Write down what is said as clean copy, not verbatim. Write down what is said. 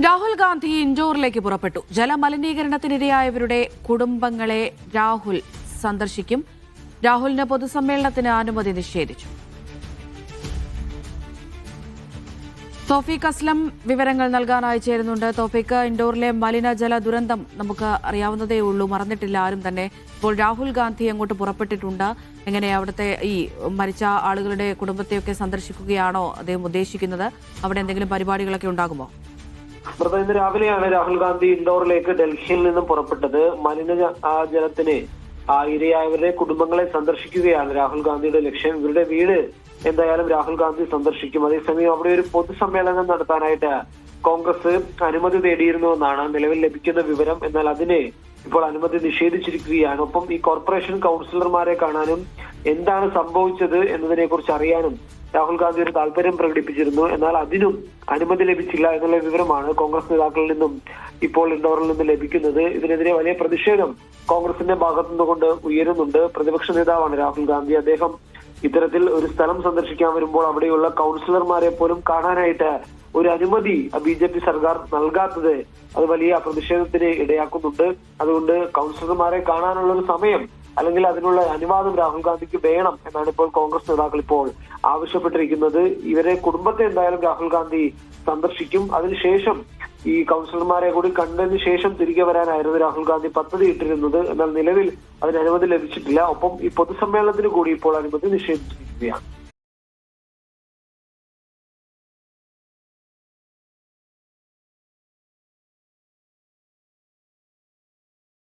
രാഹുൽ ഗാന്ധി ഇൻഡോറിലേക്ക് പുറപ്പെട്ടു. ജലമലിനീകരണത്തിനിരയായവരുടെ കുടുംബങ്ങളെ രാഹുൽ സന്ദർശിക്കും. രാഹുലിന് പൊതുസമ്മേളനത്തിന് അനുമതി നിഷേധിച്ചു. തോഫീഖ് അസ്ലം വിവരങ്ങൾ നൽകാനായി ചേരുന്നുണ്ട്. തോഫീഖ്, ഇൻഡോറിലെ മലിനജല ദുരന്തം നമുക്ക് അറിയാവുന്നതേ ഉള്ളൂ, മറന്നിട്ടില്ല ആരും തന്നെ. ഇപ്പോൾ രാഹുൽ ഗാന്ധി അങ്ങോട്ട് പുറപ്പെട്ടിട്ടുണ്ട്. എങ്ങനെ അവിടുത്തെ ഈ മരിച്ച ആളുകളുടെ കുടുംബത്തെയൊക്കെ സന്ദർശിക്കുകയാണോ അദ്ദേഹം ഉദ്ദേശിക്കുന്നത്? അവിടെ എന്തെങ്കിലും പരിപാടികളൊക്കെ ഉണ്ടാകുമോ? ഇന്ന് രാവിലെയാണ് രാഹുൽ ഗാന്ധി ഇൻഡോറിലേക്ക് ഡൽഹിയിൽ നിന്നും പുറപ്പെട്ടത്. ജലത്തിന് ഇരയായവരുടെ കുടുംബങ്ങളെ സന്ദർശിക്കുകയാണ് രാഹുൽ ഗാന്ധിയുടെ ലക്ഷ്യം. ഇവരുടെ വീട് എന്തായാലും രാഹുൽ ഗാന്ധി സന്ദർശിക്കും. അതേസമയം അവിടെ ഒരു പൊതുസമ്മേളനം നടത്താനായിട്ട് കോൺഗ്രസ് അനുമതി തേടിയിരുന്നു എന്നാണ് നിലവിൽ ലഭിക്കുന്ന വിവരം. എന്നാൽ അതിന് ഇപ്പോൾ അനുമതി നിഷേധിച്ചിരിക്കുകയാണ്. ഒപ്പം ഈ കോർപ്പറേഷൻ കൗൺസിലർമാരെ കാണാനും എന്താണ് സംഭവിച്ചത് എന്നതിനെ കുറിച്ച് അറിയാനും രാഹുൽ ഗാന്ധി ഒരു താല്പര്യം പ്രകടിപ്പിച്ചിരുന്നു. എന്നാൽ അതിനും അനുമതി ലഭിച്ചില്ല എന്നുള്ള വിവരമാണ് കോൺഗ്രസ് നേതാക്കളിൽ നിന്നും ഇപ്പോൾ ഇൻഡോറിൽ നിന്ന് ലഭിക്കുന്നത്. ഇതിനെതിരെ വലിയ പ്രതിഷേധം കോൺഗ്രസിന്റെ ഭാഗത്തു നിന്നുകൊണ്ട് ഉയരുന്നുണ്ട്. പ്രതിപക്ഷ നേതാവാണ് രാഹുൽ ഗാന്ധി. അദ്ദേഹം ഇത്തരത്തിൽ ഒരു സ്ഥലം സന്ദർശിക്കാൻ വരുമ്പോൾ അവിടെയുള്ള കൗൺസിലർമാരെ പോലും കാണാനായിട്ട് ഒരു അനുമതി BJP സർക്കാർ നൽകാത്തത് അത് വലിയ പ്രതിഷേധത്തിന് ഇടയാക്കുന്നുണ്ട്. അതുകൊണ്ട് കൗൺസിലർമാരെ കാണാനുള്ള ഒരു സമയം അല്ലെങ്കിൽ അതിനുള്ള അനുവാദം രാഹുൽ ഗാന്ധിക്ക് വേണം എന്നാണ് ഇപ്പോൾ കോൺഗ്രസ് നേതാക്കൾ ഇപ്പോൾ ആവശ്യപ്പെട്ടിരിക്കുന്നത്. ഇവരെ കുടുംബത്തെ എന്തായാലും രാഹുൽ ഗാന്ധി സന്ദർശിക്കും. അതിനുശേഷം ഈ കൗൺസിലർമാരെ കൂടി കണ്ടതിന് ശേഷം തിരികെ വരാനായിരുന്നു രാഹുൽ ഗാന്ധി പദ്ധതി ഇട്ടിരുന്നത്. എന്നാൽ നിലവിൽ അതിന് അനുമതി ലഭിച്ചിട്ടില്ല. ഒപ്പം ഈ പൊതുസമ്മേളനത്തിന് കൂടി ഇപ്പോൾ അനുമതി നിഷേധിച്ചിരിക്കുകയാണ്.